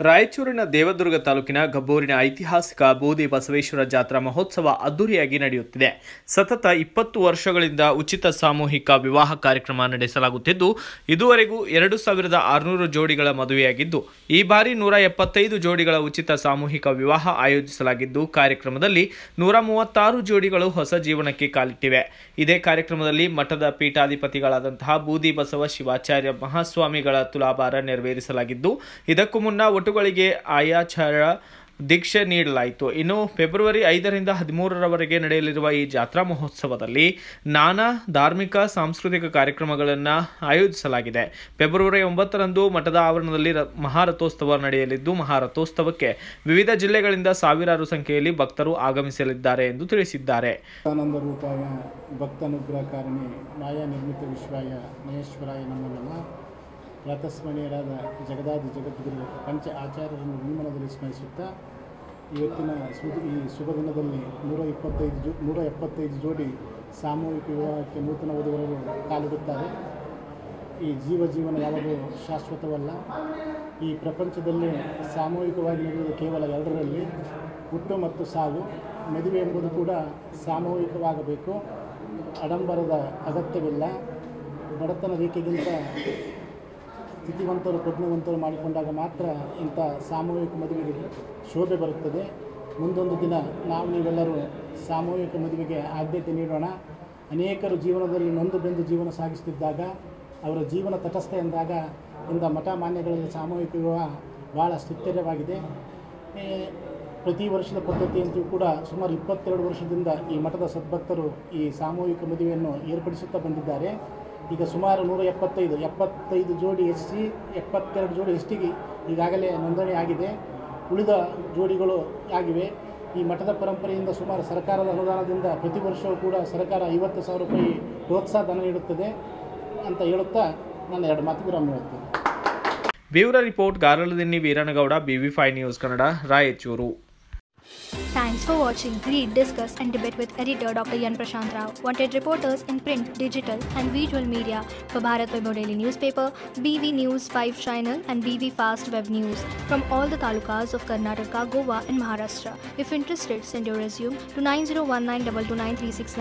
ರಾಯಚೂರಿನ ದೇವದುರ್ಗ ತಾಲೂಕಿನ ಗಬ್ಬೂರಿನ ಐತಿಹಾಸಿಕ ಬೂದಿ ಬಸವೇಶ್ವರ ಜಾತ್ರಾ ಮಹೋತ್ಸವ ಅದ್ದೂರಿಯಾಗಿ ನಡೆಯುತ್ತಿದೆ. ಸತತ 20 ವರ್ಷಗಳಿಂದ ಉಚಿತ ಸಾಮೂಹಿಕ ವಿವಾಹ ಕಾರ್ಯಕ್ರಮ ನಡೆಸಲಾಗುತ್ತಿದ್ದು, ಇದುವರೆಗೂ 2600 ಜೋಡಿಗಳ ಮದುವೆಯಾಗಿದ್ದು, ಈ ಬಾರಿ 175 ಜೋಡಿಗಳ ಉಚಿತ ಸಾಮೂಹಿಕ ವಿವಾಹ ಆಯೋಜಿಸಲಾಗಿದ್ದು, ಕಾರ್ಯಕ್ರಮದಲ್ಲಿ 136 ಜೋಡಿಗಳು ಹೊಸ ಜೀವನಕ್ಕೆ ಕಾಲಿಟ್ಟಿವೆ. ಇದೇ ಕಾರ್ಯಕ್ರಮದಲ್ಲಿ ಮಠದ ಪೀಠಾಧಿಪತಿಗಳಾದಂತಹ ಬೂದಿ ಬಸವ ಶಿವಾಚಾರ್ಯ ಮಹಾಸ್ವಾಮಿಗಳ ತುಲಾಭಾರ ನೆರವೇರಿಸಲಾಗಿದ್ದು, ಇದಕ್ಕೂ ಮುನ್ನ ಒಟುಗಳಿಗೆ ಆಯಾಚಾರ ದೀಕ್ಷೆ ನೀಡಲಾಯಿತು. ಇನ್ನು ಫೆಬ್ರವರಿ 5ರಿಂದ 13ರವರೆಗೆ ನಡೆಯಲಿರುವ ಈ ಜಾತ್ರಾ ಮಹೋತ್ಸವದಲ್ಲಿ ನಾನಾ ಧಾರ್ಮಿಕ ಸಾಂಸ್ಕೃತಿಕ ಕಾರ್ಯಕ್ರಮಗಳನ್ನು ಆಯೋಜಿಸಲಾಗಿದೆ. ಫೆಬ್ರವರಿ 9ರಂದು ಮಠದ ಆವರಣದಲ್ಲಿ ಮಹಾರಥೋತ್ಸವ ನಡೆಯಲಿದ್ದು, ಮಹಾರಥೋತ್ಸವಕ್ಕೆ ವಿವಿಧ ಜಿಲ್ಲೆಗಳಿಂದ ಸಾವಿರಾರು ಸಂಖ್ಯೆಯಲ್ಲಿ ಭಕ್ತರು ಆಗಮಿಸಲಿದ್ದಾರೆ ಎಂದು ತಿಳಿಸಿದ್ದಾರೆ. ಆನಂದ ರೂಪಾಯ ಭಕ್ತಾನುಗ್ರಹಕಾರಿಣಿ ಮಾಯಾ ನಿರ್ಮಿತ ವಿಶ್ವಾಯ ಮಹೇಶ್ವರಾಯ ನಮಃ. ಪ್ರಾತಸ್ಮರಣೀಯರಾದ ಜಗದಾದಿ ಜಗದ್ಗುರು ಪಂಚ ಆಚಾರ್ಯರನ್ನು ವಿಮಾನದಲ್ಲಿ ಸ್ಮರಿಸುತ್ತಾ ಇವತ್ತಿನ ಈ ಶುಭ ದಿನದಲ್ಲಿ 175 ಜೋಡಿ ಸಾಮೂಹಿಕ ವಿವಾಹಕ್ಕೆ ನೂತನ ವಧುವರರು ಕಾಲಿಡುತ್ತಾರೆ. ಈ ಜೀವನ ಯಾವಾಗಲೂ ಶಾಶ್ವತವಲ್ಲ. ಈ ಪ್ರಪಂಚದಲ್ಲಿ ಸಾಮೂಹಿಕವಾಗಿ ನಡೆಯುವುದು ಕೇವಲ ಎರಡರಲ್ಲಿ, ಹುಟ್ಟು ಮತ್ತು ಸಾವು. ಮದುವೆ ಎಂಬುದು ಕೂಡ ಸಾಮೂಹಿಕವಾಗಬೇಕು. ಆಡಂಬರದ ಅಗತ್ಯವಿಲ್ಲ. ಬಡತನ ರೇಖೆಗಿಂತ ಸ್ಥಿತಿವಂತರು ಪ್ರಜ್ಞಾವಂತರು ಮಾಡಿಕೊಂಡಾಗ ಮಾತ್ರ ಇಂಥ ಸಾಮೂಹಿಕ ಮದುವೆಗೆ ಶೋಭೆ ಬರುತ್ತದೆ. ಮುಂದೊಂದು ದಿನ ನಾವು ನೀವೆಲ್ಲರೂ ಸಾಮೂಹಿಕ ಮದುವೆಗೆ ಆದ್ಯತೆ ನೀಡೋಣ. ಅನೇಕರು ಜೀವನದಲ್ಲಿ ನೊಂದು ಬೆಂದು ಜೀವನ ಸಾಗಿಸುತ್ತಿದ್ದಾಗ, ಅವರ ಜೀವನ ತಟಸ್ಥ ಎಂದಾಗ ಇಂಥ ಮಠ ಮಾನ್ಯಗಳಲ್ಲಿ ಸಾಮೂಹಿಕ ವಿವಾಹ ಭಾಳ ಸ್ತುತ್ಯವಾಗಿದೆ. ಪ್ರತಿ ವರ್ಷದ ಪದ್ಧತಿಯಂತೆಯೂ ಕೂಡ ಸುಮಾರು 22 ವರ್ಷದಿಂದ ಈ ಮಠದ ಸದ್ಭಕ್ತರು ಈ ಸಾಮೂಹಿಕ ಮದುವೆಯನ್ನು ಏರ್ಪಡಿಸುತ್ತಾ ಬಂದಿದ್ದಾರೆ. ಈಗ ಸುಮಾರು 175 ಜೋಡಿ SC, 72 ಜೋಡಿ STಗೆ ಈಗಾಗಲೇ ನೋಂದಣಿ ಆಗಿದೆ. ಉಳಿದ ಜೋಡಿಗಳು ಆಗಿವೆ. ಈ ಮಠದ ಪರಂಪರೆಯಿಂದ ಸುಮಾರು ಸರ್ಕಾರದ ಅನುದಾನದಿಂದ ಪ್ರತಿ ವರ್ಷವೂ ಕೂಡ ಸರ್ಕಾರ 50,000 ರೂಪಾಯಿ ಪ್ರೋತ್ಸಾಹ ಧನ ನೀಡುತ್ತದೆ ಅಂತ ಹೇಳುತ್ತಾ ನನ್ನ 2 ಮಾತು ವಿರಾಮ ನೀಡುತ್ತೇನೆ. Bureau report Garaladinni Veeranagouda, BV5 news Kannada, Raichur. Thanks for watching. Read, discuss and debate with editor Dr. Yan Prashant Rao. Wanted reporters in print, digital and visual media for Bharat Vaibhav Daily Newspaper, BV News 5 Channel and BV Fast Web News from all the talukas of Karnataka, Goa and Maharashtra. If interested, send your resume to 9019229369.